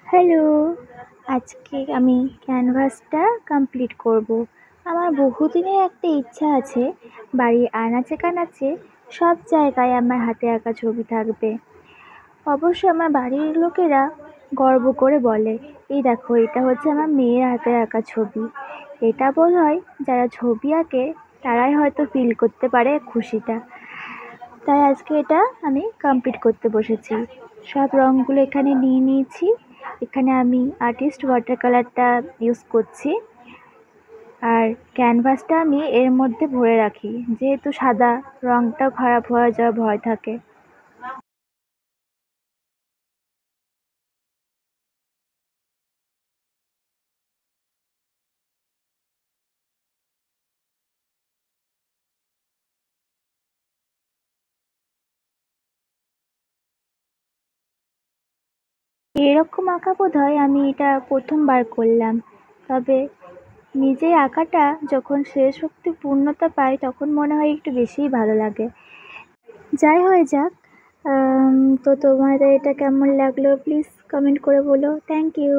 Hello! আজকে আমি ক্যানভাসটা complete করব। আমার বহুদিনের একটা ইচ্ছা আছে, বাড়ির আনাচে-কানাচে সব জায়গায় আমার হাতে আঁকা ছবি থাকবে। অবশ্য আমার বাড়ির লোকেরা গর্ব করে বলে, এই দেখো এটা হচ্ছে আমার মেয়ের হাতে আঁকা ছবি। এটা বোধহয় যারা ছবি আঁকে তারাই হয়তো ফিল করতে পারে খুশিটা। তাই আজকে এটা আমি কমপ্লিট করতে বসেছি। সব রঙগুলো এখানে নিয়ে নিয়েছি। এখানে আমি আর্টিস্ট ওয়াটার কালারটা ইউজ করছি, আর ক্যানভাসটা আমি এর মধ্যে ভরে রাখি, যেহেতু সাদা রঙটা খারাপ হয়ে যাওয়ার ভয় থাকে। এরকম আঁকা বোধহয় আমি এটা প্রথমবার করলাম, তবে নিজের আঁকাটা যখন শেষ অবধি পূর্ণতা পাই তখন মনে হয় একটু বেশিই ভালো লাগে। যাই হয়ে যাক, তো তোমাদের এটা কেমন লাগলো প্লিজ কমেন্ট করে বলো। Thank you.